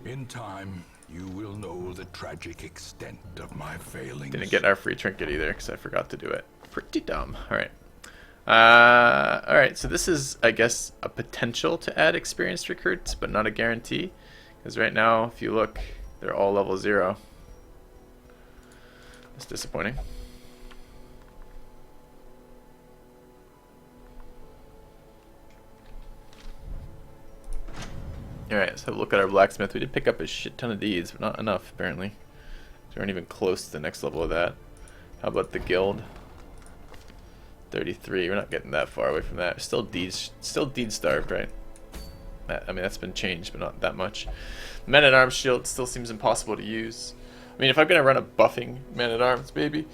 In time, you will know the tragic extent of my failings. Didn't get our free trinket either because I forgot to do it. Pretty dumb. Alright. Alright, so this is, I guess, a potential to add experienced recruits, but not a guarantee. Because right now, if you look, they're all level 0. That's disappointing. Alright, let's have a look at our blacksmith. We did pick up a shit ton of deeds, but not enough, apparently. We aren't even close to the next level of that. How about the guild? 33. We're not getting that far away from that. Still deed starved, right? I mean, that's been changed, but not that much. Man-at-Arms shield still seems impossible to use. I mean, if I'm gonna run a buffing Man-at-Arms, maybe.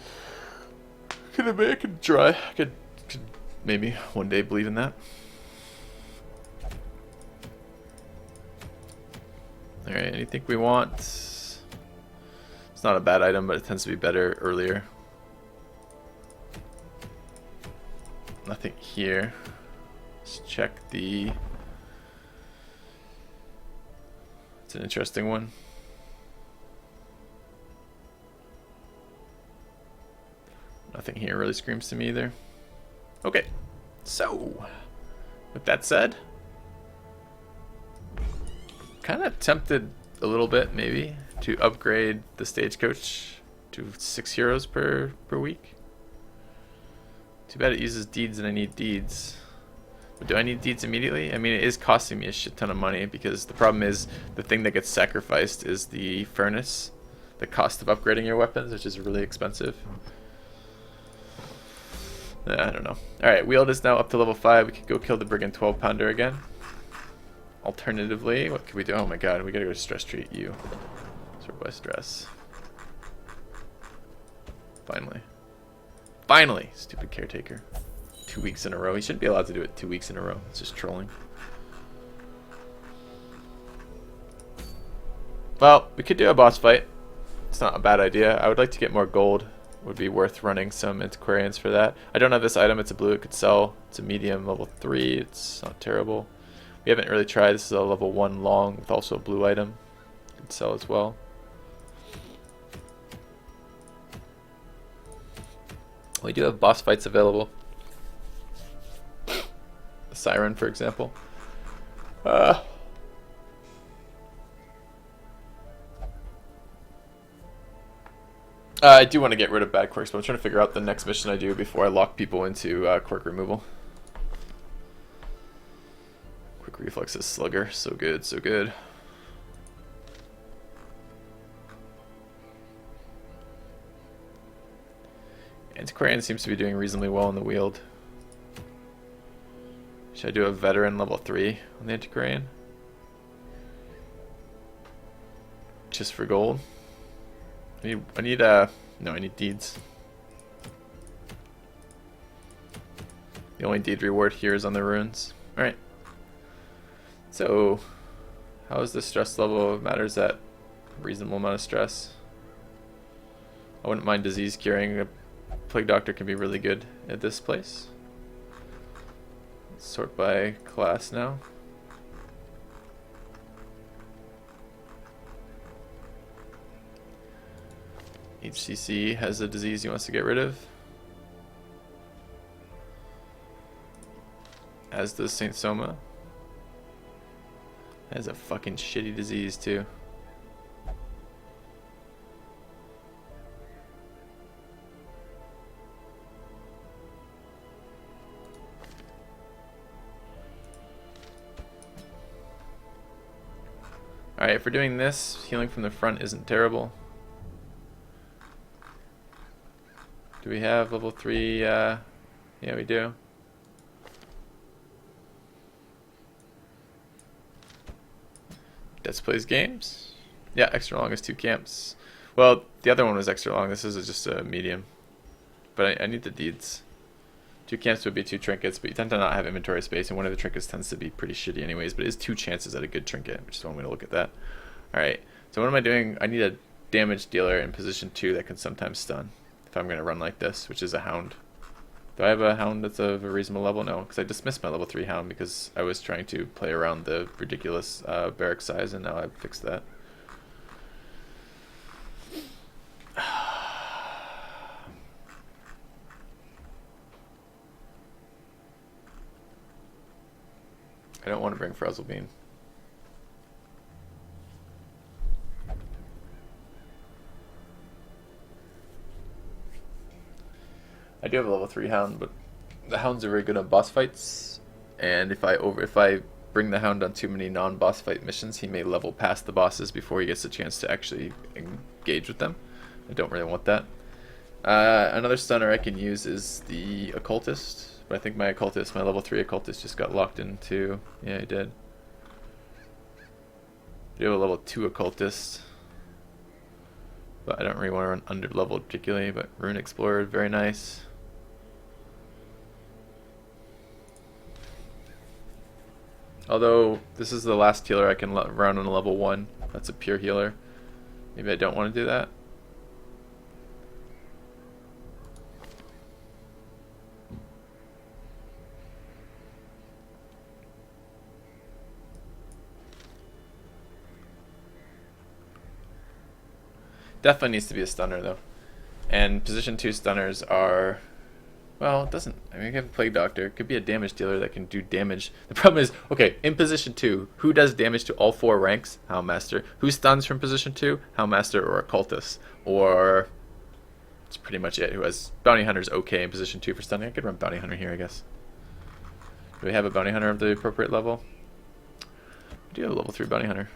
I could try. I could maybe one day believe in that. Alright, anything we want? It's not a bad item, but it tends to be better earlier. Nothing here. Let's check the... It's an interesting one. Nothing here really screams to me either. Okay, so with that said, kind of tempted a little bit maybe to upgrade the stagecoach to 6 heroes per week. Too bad it uses deeds and I need deeds. But do I need deeds immediately? I mean, it is costing me a shit ton of money because the problem is the thing that gets sacrificed is the furnace, the cost of upgrading your weapons, which is really expensive. I don't know. Alright, Wield is now up to level 5. We could go kill the Brigand 12 pounder again. Alternatively, what could we do? Oh my god, we gotta go to stress treat you. Sort by stress. Finally. Finally! Stupid caretaker. 2 weeks in a row. He shouldn't be allowed to do it 2 weeks in a row. It's just trolling. Well, we could do a boss fight. It's not a bad idea. I would like to get more gold. Would be worth running some antiquarians for that. I don't have this item. It's a blue. It could sell. It's a medium level 3. It's not terrible. We haven't really tried. This is a level 1 long with also a blue item. It could sell as well. We do have boss fights available. The Siren, for example. I do want to get rid of bad quirks, but I'm trying to figure out the next mission I do before I lock people into quirk removal. Quick reflexes, slugger, so good, so good. Antiquarian seems to be doing reasonably well in the Wield. Should I do a veteran level 3 on the Antiquarian? Just for gold? I need deeds. The only deed reward here is on the runes. Alright. So, how is the stress level? Matters at a reasonable amount of stress. I wouldn't mind disease curing. A plague doctor can be really good at this place. Let's sort by class now. HCC has a disease he wants to get rid of. As does Saint Soma. Has a fucking shitty disease too. Alright, if we're doing this, healing from the front isn't terrible. Do we have level 3? Yeah, we do. Let's plays games. Yeah, extra long is 2 camps. Well, the other one was extra long. This is just a medium. But I need the deeds. 2 camps would be 2 trinkets, but you tend to not have inventory space, and one of the trinkets tends to be pretty shitty anyways, but it is 2 chances at a good trinket, which is one way to look at that. Alright, so what am I doing? I need a damage dealer in position 2 that can sometimes stun. If I'm going to run like this, which is a hound. Do I have a hound that's of a reasonable level? No, because I dismissed my level 3 hound because I was trying to play around the ridiculous barrack size, and now I've fixed that. I don't want to bring Frazzle Beam. I do have a level 3 Hound, but the Hounds are very good on boss fights, and if I bring the Hound on too many non-boss fight missions, he may level past the bosses before he gets a chance to actually engage with them. I don't really want that. Another stunner I can use is the Occultist, but I think my level 3 Occultist just got locked into... Yeah, he did. I do have a level 2 Occultist, but I don't really want to run under leveled particularly, but Rune Explorer, very nice. Although, this is the last healer I can run on a level 1. That's a pure healer. Maybe I don't want to do that. Definitely needs to be a stunner, though. And position 2 stunners are... Well, it doesn't... I mean, you have a Plague Doctor. It could be a damage dealer that can do damage. The problem is, okay, in position 2, who does damage to all 4 ranks? Houndmaster. Who stuns from position 2? Houndmaster or Occultist. Or... That's pretty much it. Who has... Bounty Hunter's okay in position 2 for stunning. I could run Bounty Hunter here, I guess. Do we have a Bounty Hunter of the appropriate level? We do have a level 3 Bounty Hunter.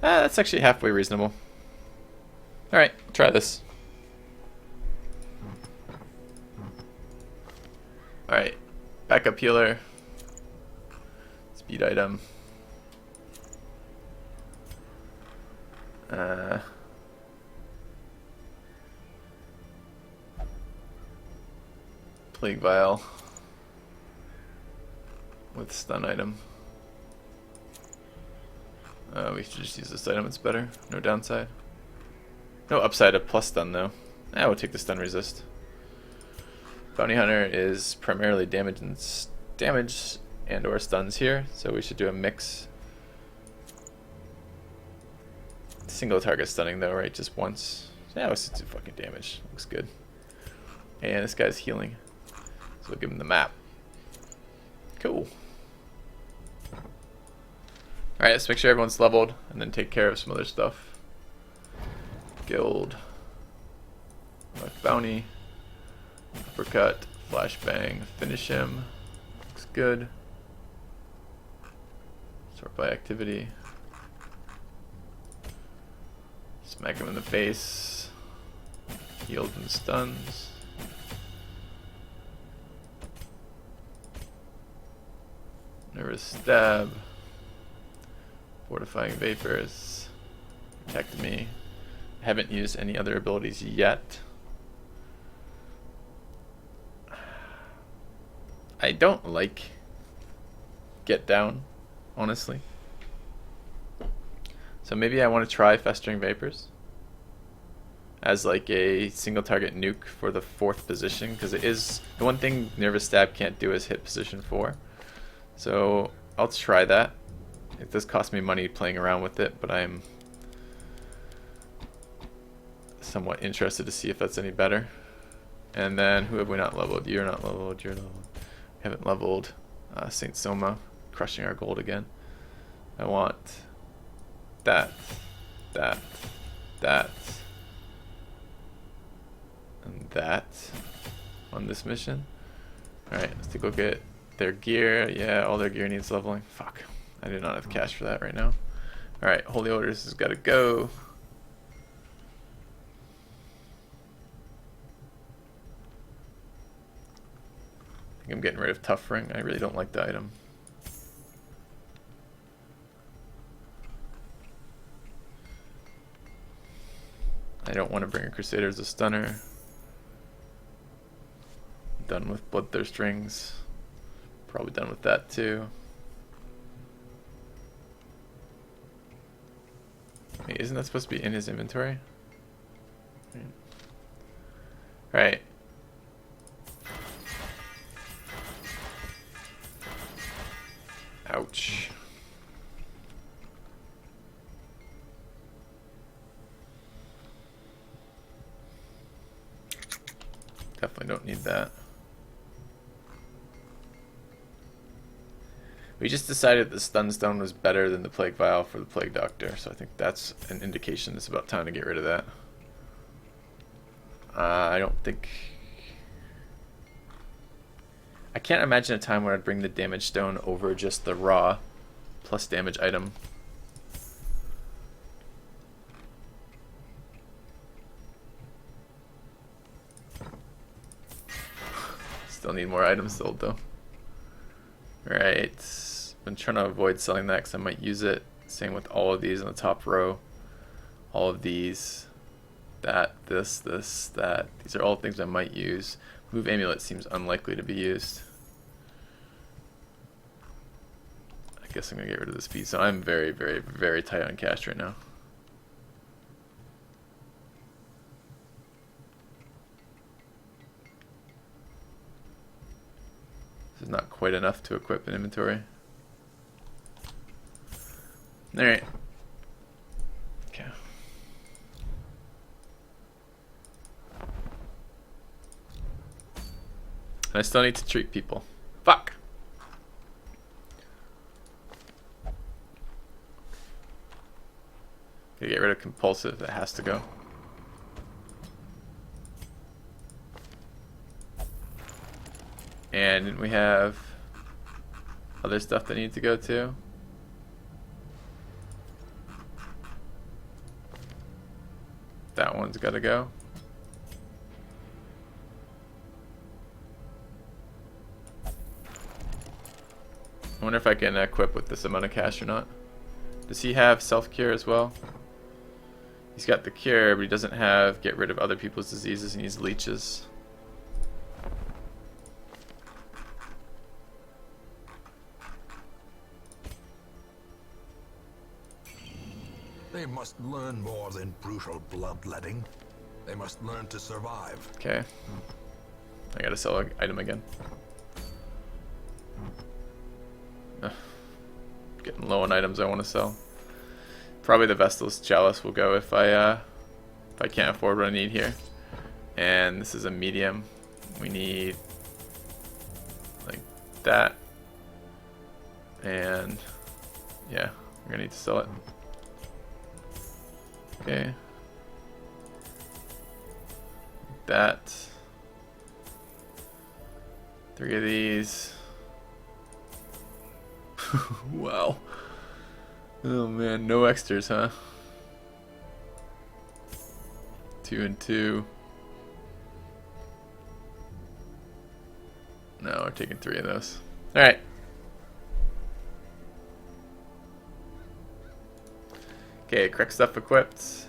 That's actually halfway reasonable. Alright, try this. Alright, backup healer. Speed item. Plague Vial. With stun item. We should just use this item, it's better. No downside. No upside of plus stun though. We'll take the stun resist. Bounty Hunter is primarily damage and or stuns here, so we should do a mix. Single target stunning though, right? Just once. Yeah, let's just do fucking damage. Looks good. And this guy's healing. So we'll give him the map. Cool. Alright, let's make sure everyone's leveled and then take care of some other stuff. Guild. Left bounty. Uppercut. Flashbang. Finish him. Looks good. Sort by activity. Smack him in the face. Healed and stuns. Nervous stab. Fortifying Vapors. Protect me. I haven't used any other abilities yet. I don't like Get Down, honestly. So maybe I want to try Festering Vapors as like a single target nuke for the 4th position, because it is the one thing Nervous Stab can't do is hit position 4. So I'll try that. It does cost me money playing around with it, but I'm somewhat interested to see if that's any better. And then, who have we not leveled? You're not leveled, you're not leveled. We haven't leveled Saint Soma, crushing our gold again. I want that, and that on this mission. Alright, let's take a look at their gear. Yeah, all their gear needs leveling. Fuck. I do not have cash for that right now. Alright, Holy Orders has got to go. I think I'm getting rid of Tough Ring. I really don't like the item. I don't want to bring a Crusader as a stunner. Done with Bloodthirst Rings. Probably done with that too. Wait, isn't that supposed to be in his inventory? Right. Ouch. Definitely don't need that. We just decided the Stunstone was better than the Plague Vial for the Plague Doctor, so I think that's an indication it's about time to get rid of that. I don't think... I can't imagine a time where I'd bring the Damage Stone over just the raw plus damage item. Still need more items sold though. Alright, I'm trying to avoid selling that because I might use it. Same with all of these on the top row. All of these. That, this, that. These are all things I might use. Move Amulet seems unlikely to be used. I guess I'm going to get rid of this piece. So I'm very, very, very tight on cash right now. This is not quite enough to equip an inventory. Alright. Okay. And I still need to treat people. Fuck! Gotta get rid of compulsive, that has to go. And we have other stuff that needs to go too. That one's gotta go. I wonder if I can equip with this amount of cash or not. Does he have self-cure as well? He's got the cure, but he doesn't have get rid of other people's diseases. He needs leeches. They must learn more than brutal bloodletting. They must learn to survive. Okay. I gotta sell an item again. Ugh. Getting low on items I want to sell. Probably the Vestal's Chalice will go if I can't afford what I need here. And this is a medium. We need like that. And yeah, we're gonna need to sell it. Okay. That. 3 of these. Wow. Oh man, no extras, huh? 2 and 2. No, we're taking 3 of those. Alright. Okay, correct stuff equipped.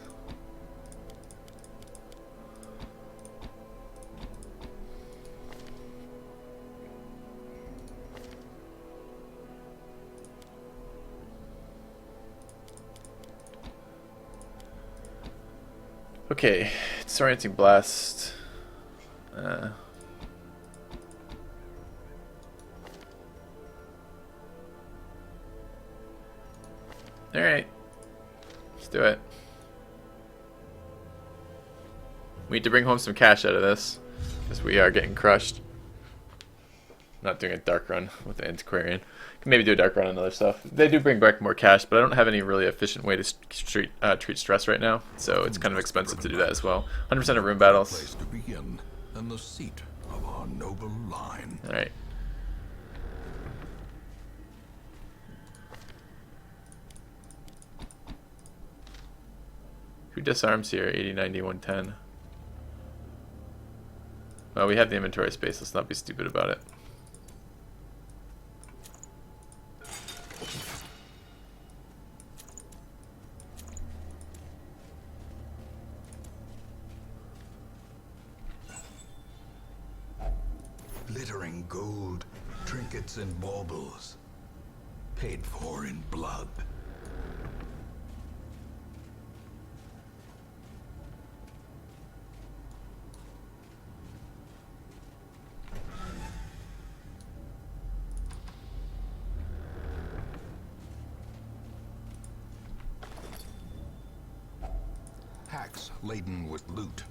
Okay, disorienting blast. Alright. Let's do it. We need to bring home some cash out of this, because we are getting crushed. Not doing a dark run with the Antiquarian. Can maybe do a dark run on other stuff. They do bring back more cash, but I don't have any really efficient way to treat stress right now, so it's kind of expensive to do that as well. 100% of room battles. Place to begin, and the seat of our noble line. All right. Who disarms here? 80, 90, 110. Well, we have the inventory space. Let's not be stupid about it. Glittering gold, trinkets and baubles, paid for in blood. Hacks laden with loot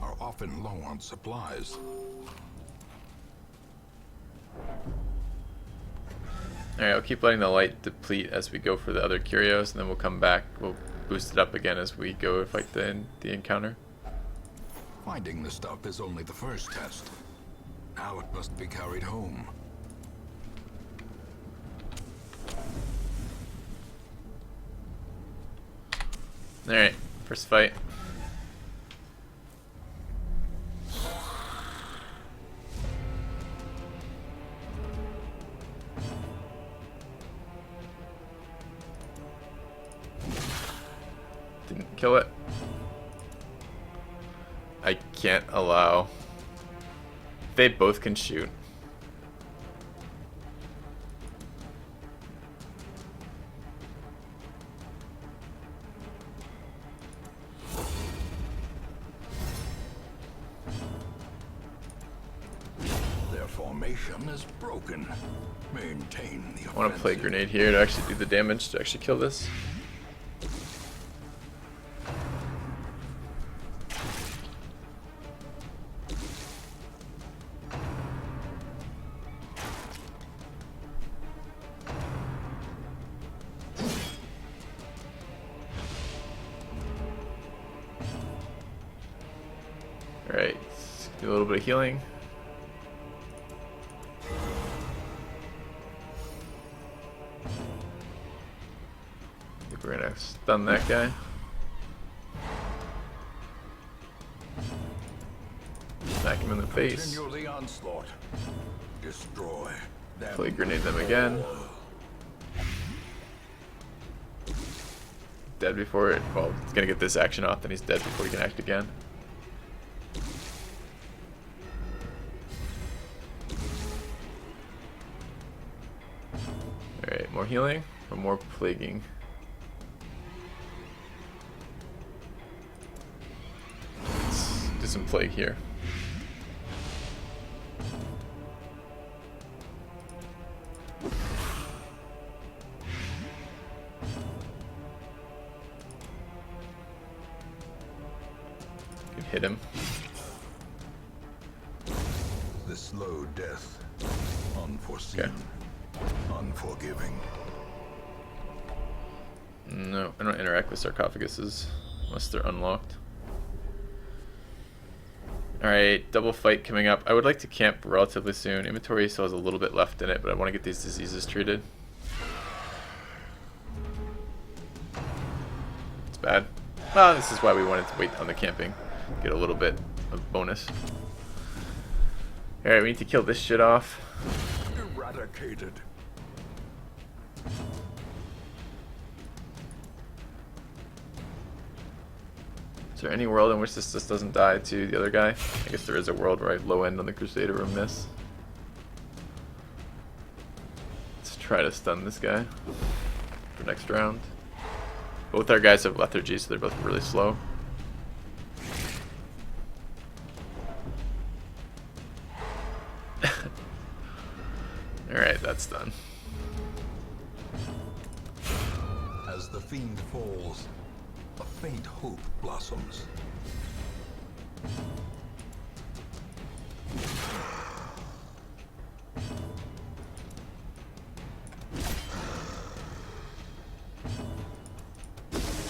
are often low on supplies. Alright, I'll keep letting the light deplete as we go for the other curios, and then we'll come back. We'll boost it up again as we go fight the encounter. Finding the stuff is only the first test. Now it must be carried home. Alright, first fight. Didn't kill it. I can't allow. They both can shoot. Their formation is broken. Maintain the I want to play grenade here to actually do the damage to actually kill this. Alright, do a little bit of healing. I think we're gonna stun that guy. Smack him in the face. Continue the onslaught. Destroy them. Play grenade them again. Dead before it. Well, he's gonna get this action off, then he's dead before he can act again. Alright, more healing or more plaguing? Let's do some plague here. Can hit him. The slow death. Unforeseen. Okay. Unforgiving. No, I don't interact with sarcophaguses unless they're unlocked. Alright, double fight coming up. I would like to camp relatively soon. Inventory still has a little bit left in it, but I want to get these diseases treated. It's bad. Well, this is why we wanted to wait on the camping. Get a little bit of bonus. Alright, we need to kill this shit off. Eradicated. Is there any world in which this just doesn't die to the other guy? I guess there is a world where I low end on the Crusader or miss. Let's try to stun this guy for next round. Both our guys have lethargy, so they're both really slow. Alright, that's done. As the fiend falls, a faint hope blossoms.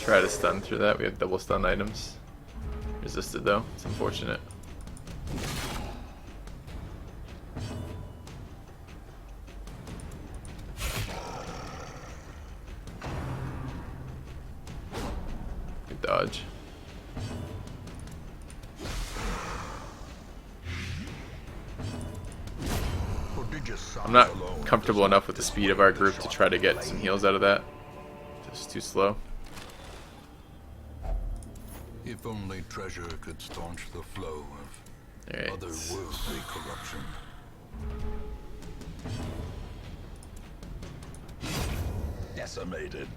Try to stun through that. We have double stun items. Resisted though. It's unfortunate. Good dodge. I'm not comfortable enough with the speed of our group to try to get some heals out of that. Just too slow. If only treasure could staunch the flow of Alright. otherworldly corruption. Decimated.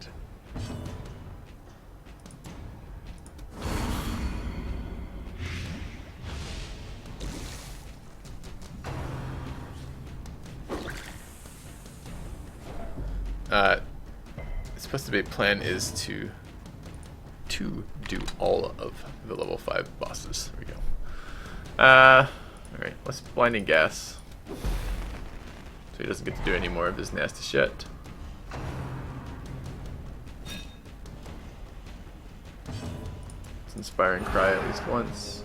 It's supposed to be plan is to do all of the level 5 bosses. There we go. Alright, let's blinding gas. So he doesn't get to do any more of this nasty shit. Let's inspire and cry at least once.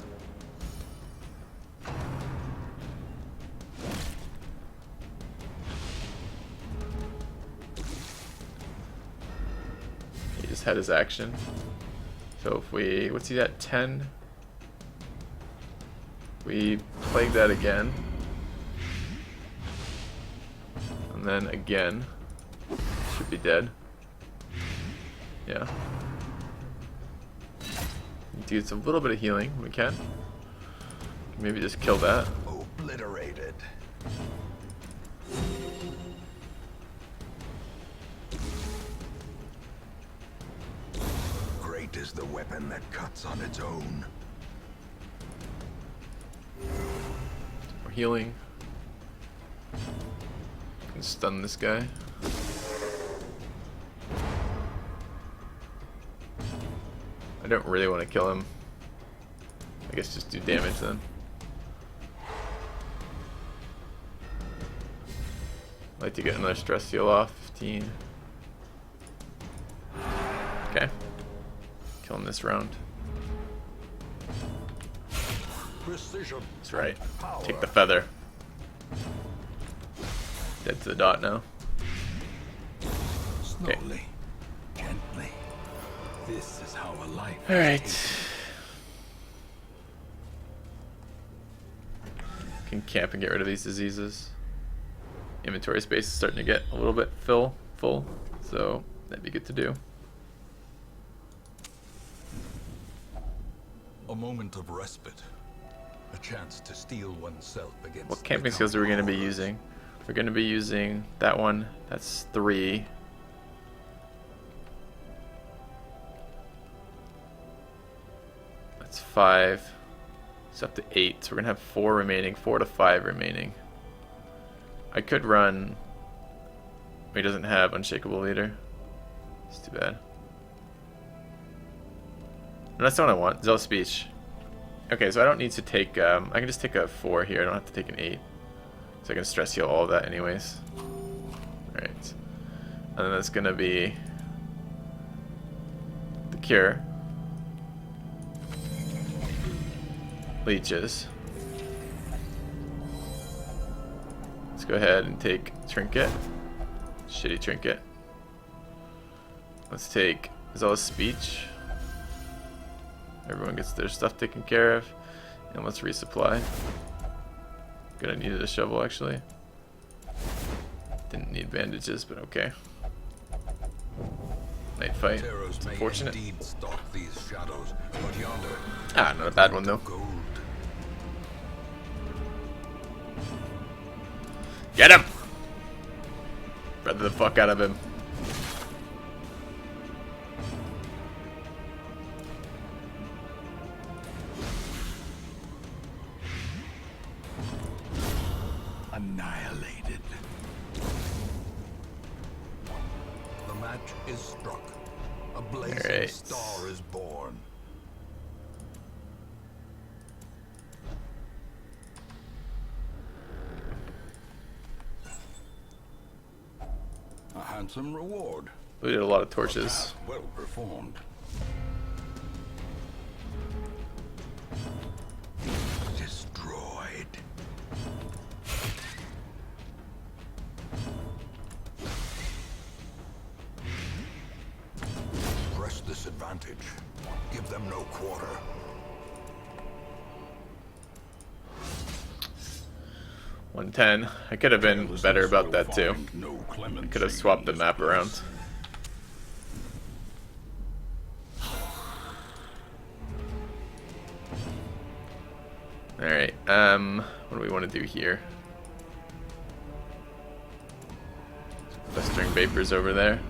He just had his action. So if we, what's he at, 10? We plague that again. And then again. Should be dead. Yeah. Do a little bit of healing when we can. Maybe just kill that. Obliterated. Great is the weapon that cuts on its own. We're healing. Can stun this guy. I don't really want to kill him. I guess just do damage then. I'd like to get another stress heal off. 15. Okay. Kill him this round. Precision. That's right. Take the feather. Dead to the dot now. Okay. Slowly, gently. This is how a life. All right. Can camp and get rid of these diseases. Inventory space is starting to get a little bit full, so that'd be good to do. A moment of respite. A chance to steel oneself against. What camping skills are we going to be using? We're going to be using that one. That's 3. That's 5. It's up to 8. So we're going to have 4 remaining. 4 to 5 remaining. I could run. He doesn't have Unshakable Leader. It's too bad. And that's the one I want. Zealous Speech. Okay, so I don't need to take. I can just take a 4 here. I don't have to take an 8. So I can stress heal all of that anyways. Alright. And then that's gonna be the cure. Leeches. Let's go ahead and take Trinket. Shitty Trinket. Let's take Zealous Speech. Everyone gets their stuff taken care of. And let's resupply. Gonna need a shovel actually. Didn't need bandages, but okay. Night fight. It's unfortunate. These shadows, but yonder, Ah, not a bad one though. gold. Get him! Feather the fuck out of him. Annihilated. The match is struck. A blazing Alright. star is born. A handsome reward. We did a lot of torches. Well performed. Destroyed. Press this advantage. Give them no quarter. $110. I could have been better about that too. Could have swapped the map around. Alright, what do we want to do here? Festering Vapors over there.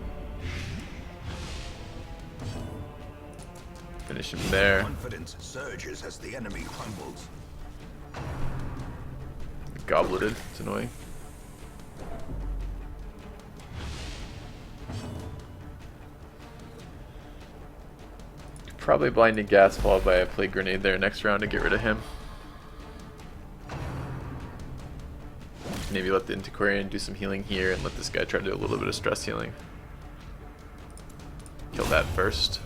Finish him there. Confidence surges as the enemy crumbles. Gobleted, it's annoying. Probably blinding gas followed by a plague grenade there next round to get rid of him. maybe let the Antiquarian do some healing here and let this guy try to do a little bit of stress healing. Kill that first.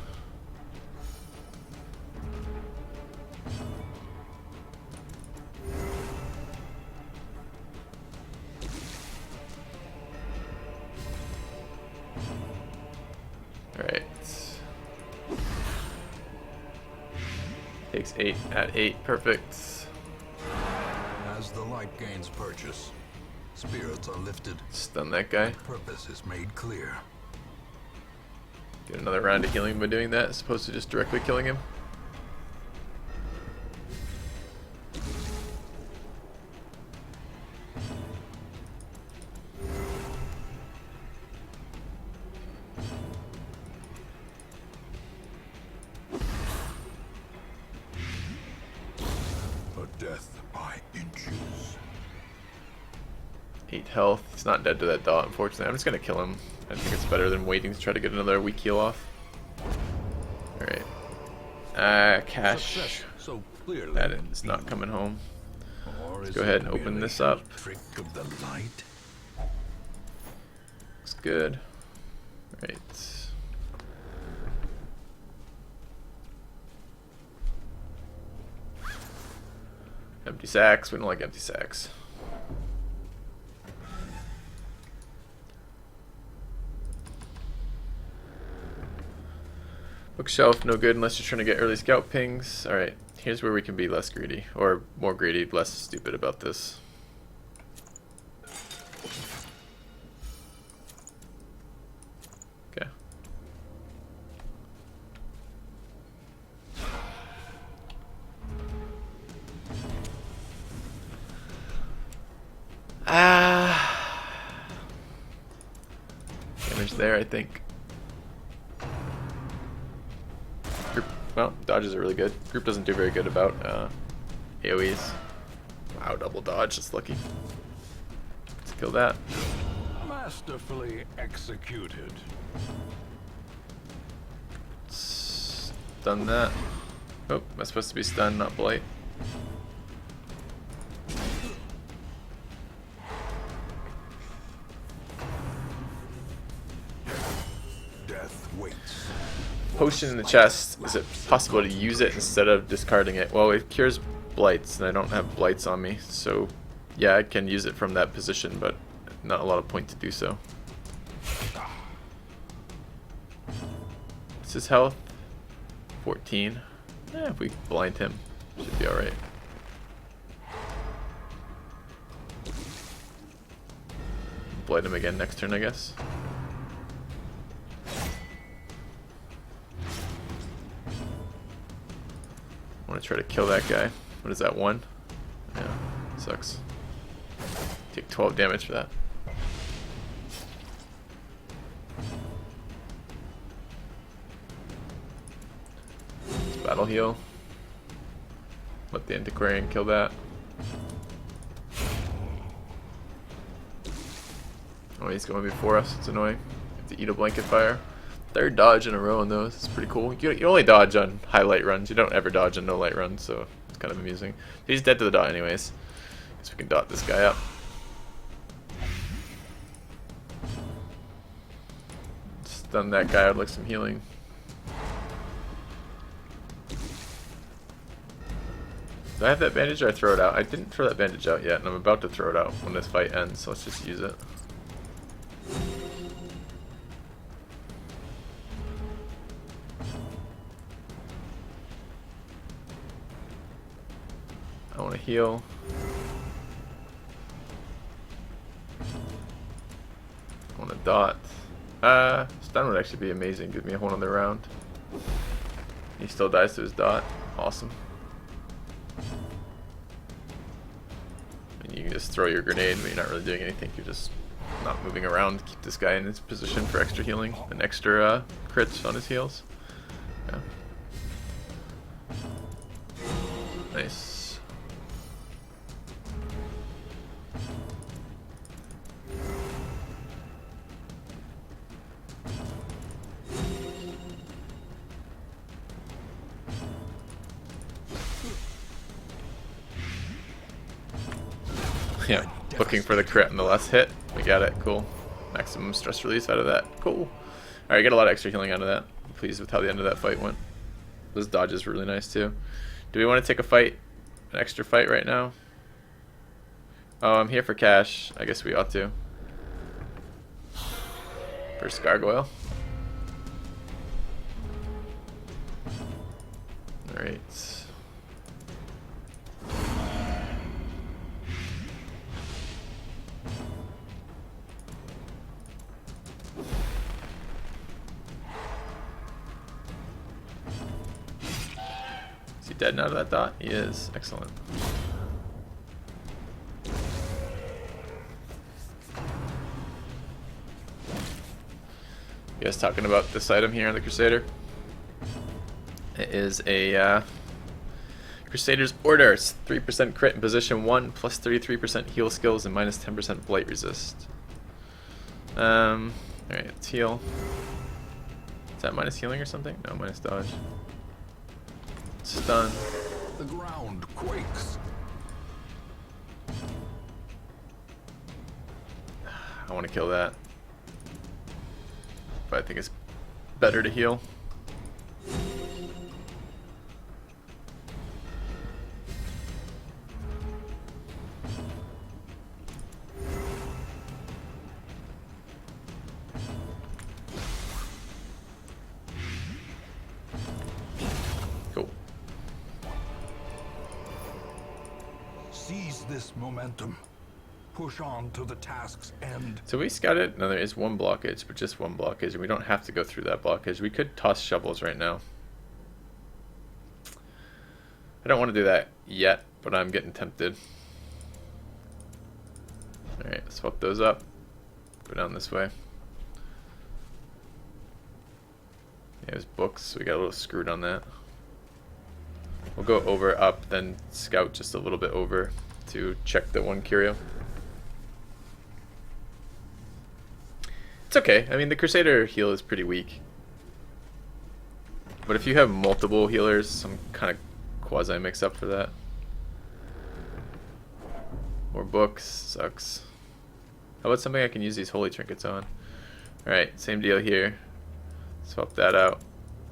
Alright. Takes 8 at 8. Perfect. As the light gains purchase, spirits are lifted. Stun that guy. Purpose is made clear. Get another round of healing by doing that, as opposed to just directly killing him. A death by inches. 8 health. He's not dead to that dot, unfortunately. I'm just gonna kill him. I think it's better than waiting to try to get another weak heal off. Alright. Cash. Success so clearly That is not coming home. Or Let's is go ahead it and open merely this a up. Trick of the light. Looks good. Right. Empty sacks. We don't like empty sacks. Bookshelf, no good unless you're trying to get early scout pings. Alright, here's where we can be less greedy. Or more greedy, less stupid about this. Okay. Damage there, I think. Group, well, dodges are really good. Group doesn't do very good about AoEs. Wow, double dodge, that's lucky. Let's kill that. Masterfully executed. Stun that. Oh, am I supposed to be stunned, not blight? Death waits. Potion in the chest. Is it possible to use it instead of discarding it? Well, it cures blights, and I don't have blights on me, so yeah, I can use it from that position, but not a lot of point to do so. What's his health? 14. If we blind him, should be alright. Blight him again next turn, I guess. I want to try to kill that guy. What is that, 1? Yeah, sucks. Take 12 damage for that. Let's battle heal. Let the Antiquarian kill that. Oh, he's going before us. It's annoying. Have to eat a blanket fire. 3rd dodge in a row on those. It's pretty cool. You only dodge on highlight runs. You don't ever dodge on no light runs, so it's kind of amusing. He's dead to the dot anyways. Guess we can dot this guy up. Stun that guy. I'd like some healing. Do I have that bandage or I throw it out? I didn't throw that bandage out yet, and I'm about to throw it out when this fight ends, so let's just use it. I want to heal. I want to dot. Stun would actually be amazing. Give me a whole other round. He still dies to his dot. Awesome. And you can just throw your grenade, but you're not really doing anything. You're just not moving around. Keep this guy in his position for extra healing. An extra crit on his heals. Yeah. Nice. Yeah, looking for the crit on the last hit. We got it. Cool. Maximum stress release out of that. Cool. Alright, get a lot of extra healing out of that. I'm pleased with how the end of that fight went. Those dodges were really nice too. Do we want to take a fight? An extra fight right now? Oh, I'm here for cash. I guess we ought to. First gargoyle. Alright. Is he dead now to that dot? He is. Excellent. You guys talking about this item here on the Crusader? It is a Crusader's Order. It's 3% crit in position 1, plus 33% heal skills, and minus 10% blight resist. Alright, let's heal. Is that minus healing or something? No, minus dodge. Stun. The ground quakes. I want to kill that. But I think it's better to heal. Cool. Seize this momentum. Push on to the task's end. So we scouted. No, there is one blockage, but just one blockage, and we don't have to go through that blockage. We could toss shovels right now. I don't want to do that yet, but I'm getting tempted. Alright, swap those up. Go down this way. Yeah, there's books. We got a little screwed on that. We'll go over, up, then scout just a little bit over to check the one curio. It's okay. I mean, the Crusader heal is pretty weak. But if you have multiple healers, some kind of quasi mix up for that. More books. Sucks. How about something I can use these holy trinkets on? Alright, same deal here. Swap that out.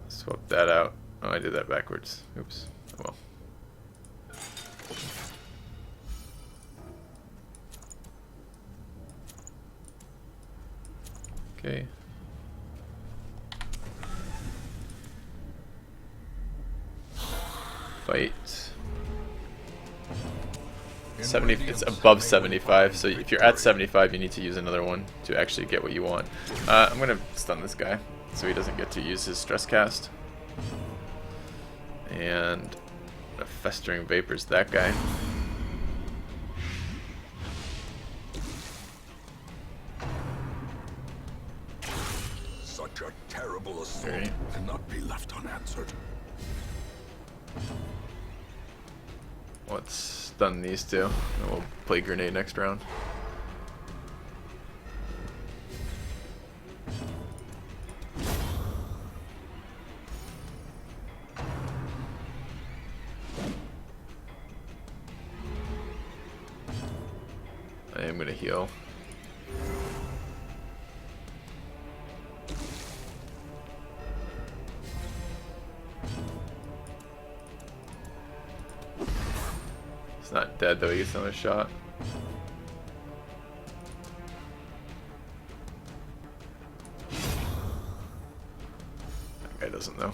Swap that out. Oh, I did that backwards. Oops. Oh well. Okay. Fight. 70. It's above 75, so if you're at 75, you need to use another one to actually get what you want. I'm gonna stun this guy so he doesn't get to use his stress cast. And festering vapors that guy. Such a terrible assault Right. cannot be left unanswered. Let's stun these two, and we'll play grenade next round. I am gonna heal. He's not dead though, he gets another shot. That guy doesn't know.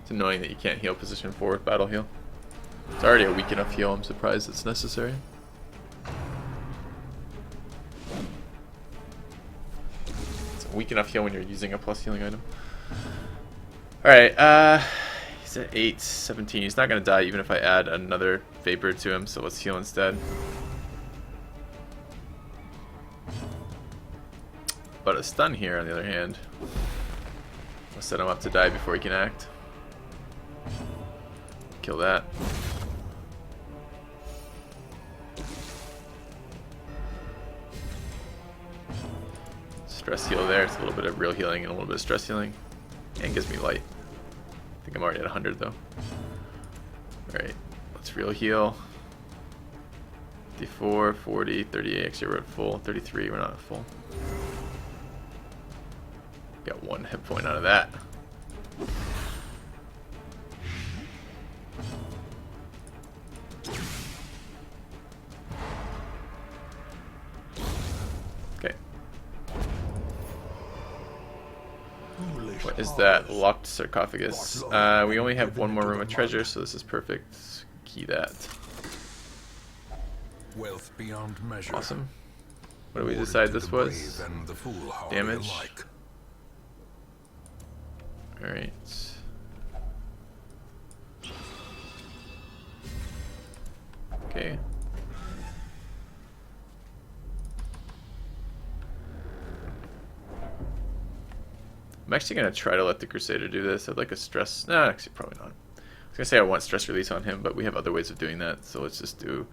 It's annoying that you can't heal position 4 with battle heal. It's already a weak enough heal, I'm surprised it's necessary. It's a weak enough heal when you're using a plus healing item. Alright, he's at 8, 17. He's not going to die even if I add another vapor to him, so let's heal instead. But a stun here, on the other hand, will set him up to die before he can act. Kill that. Stress heal there. It's a little bit of real healing and a little bit of stress healing. And gives me light. I think I'm already at 100 though. Alright, let's Max real heal. 54, 40, 38. Actually, we're at full. 33, we're not at full. Got 1 hit point out of that. Okay. What is that? Locked sarcophagus. We only have 1 more room of treasure, so this is perfect. Key that. Wealth beyond measure. Awesome. What do we decide this was? Damage. Alright. Okay. I'm actually going to try to let the Crusader do this. I'd like a stress... No, actually, probably not. I was going to say I want stress release on him, but we have other ways of doing that. So let's just do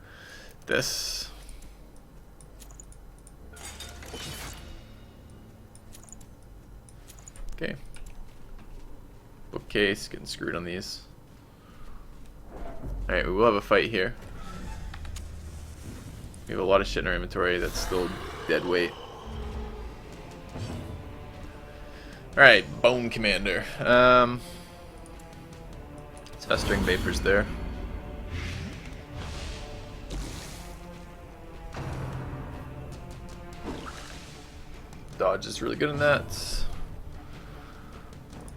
this. Okay. Bookcase, getting screwed on these. Alright, we will have a fight here. We have a lot of shit in our inventory that's still dead weight. Alright, Bone Commander. It's Festering Vapors there. Dodge is really good in that.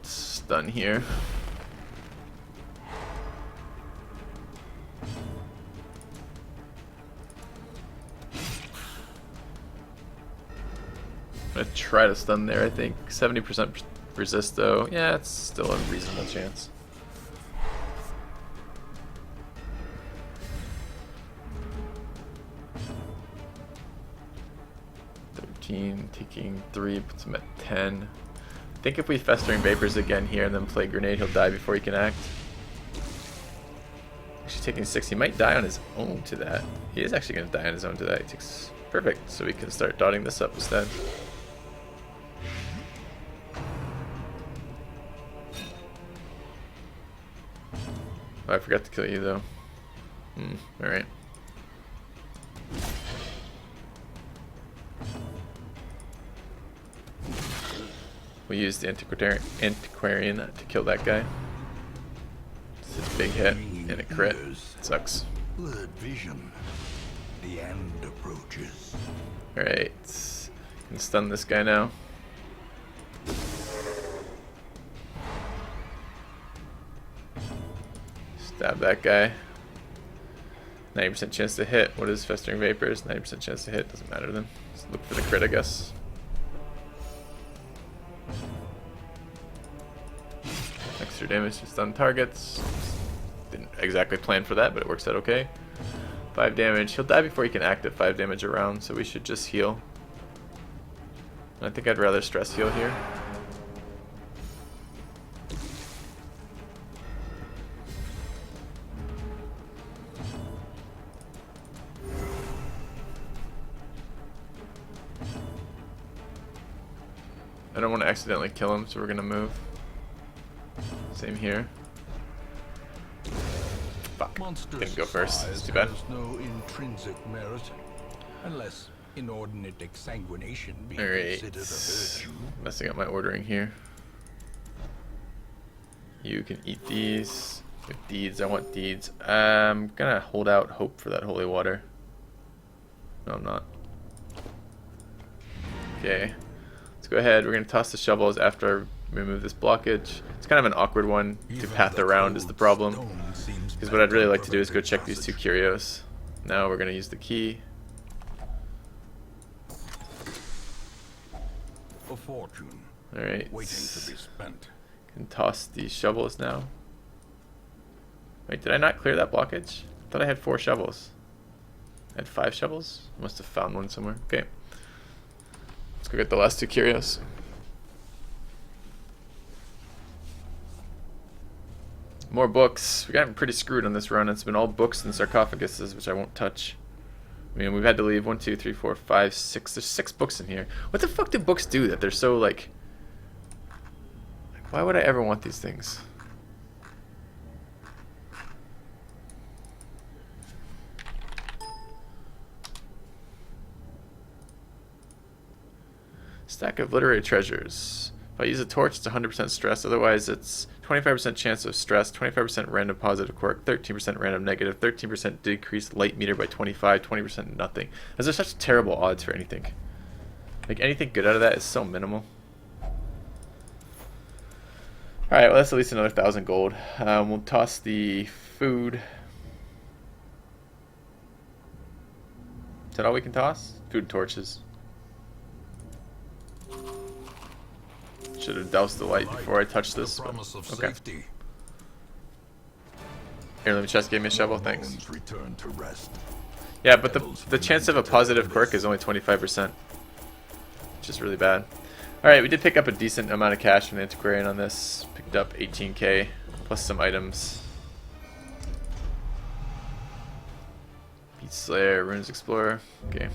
Stun here. I'm gonna try to stun there, I think. 70% resist though. Yeah, it's still a reasonable chance. Taking 3, puts him at 10. I think if we Festering Vapors again here and then play Grenade, he'll die before he can act. Actually taking 6, he might die on his own to that. He is actually going to die on his own to that. He takes... Perfect, so we can start dotting this up instead. Oh, I forgot to kill you though. Alright. We used the Antiquarian to kill that guy. It's a big hit and a crit. Sucks. Blurred vision. The end approaches. Alright. Can stun this guy now. Stab that guy. 90% chance to hit. What is Festering Vapors? 90% chance to hit. Doesn't matter then. Just look for the crit, I guess. Extra damage to stun targets. Didn't exactly plan for that, but it works out okay. 5 damage. He'll die before he can act at 5 damage a round, so we should just heal. I think I'd rather stress heal here. I don't want to accidentally kill him, so we're going to move. Same here. Fuck. Didn't go first. It's too bad. No intrinsic merit, unless inordinate exsanguination be considered a virtue. Messing up my ordering here. You can eat these. With deeds, I want deeds. I'm gonna hold out hope for that holy water. No, I'm not. Okay. Let's go ahead. We're gonna toss the shovels after I remove this blockage. It's kind of an awkward one to path around is the problem. Because what I'd really like to do is go check these 2 curios. Now we're gonna use the key. A fortune. Alright. Waiting to be spent. Can toss these shovels now. Wait, did I not clear that blockage? I thought I had 4 shovels. I had 5 shovels? Must have found one somewhere. Okay. Let's go get the last 2 curios. More books. We got pretty screwed on this run. It's been all books and sarcophaguses, which I won't touch. I mean, we've had to leave 1, 2, 3, 4, 5, 6. There's 6 books in here. What the fuck do books do that they're so like why would I ever want these things? Stack of literary treasures. If I use a torch, it's 100% stress. Otherwise, it's 25% chance of stress, 25% random positive quirk, 13% random negative, 13% decreased light meter by 25, 20% nothing. Those are such terrible odds for anything. Like, anything good out of that is so minimal. Alright, well, that's at least another 1,000 gold. We'll toss the food. Is that all we can toss? Food and torches. Should have doused the light before I touched this. But, okay. Here, let me chest. Give me a shovel. Thanks. Yeah, but the chance of a positive quirk is only 25%. Which is really bad. Alright, we did pick up a decent amount of cash from the antiquarian on this. Picked up 18k plus some items. Beast Slayer, Runes Explorer. Okay.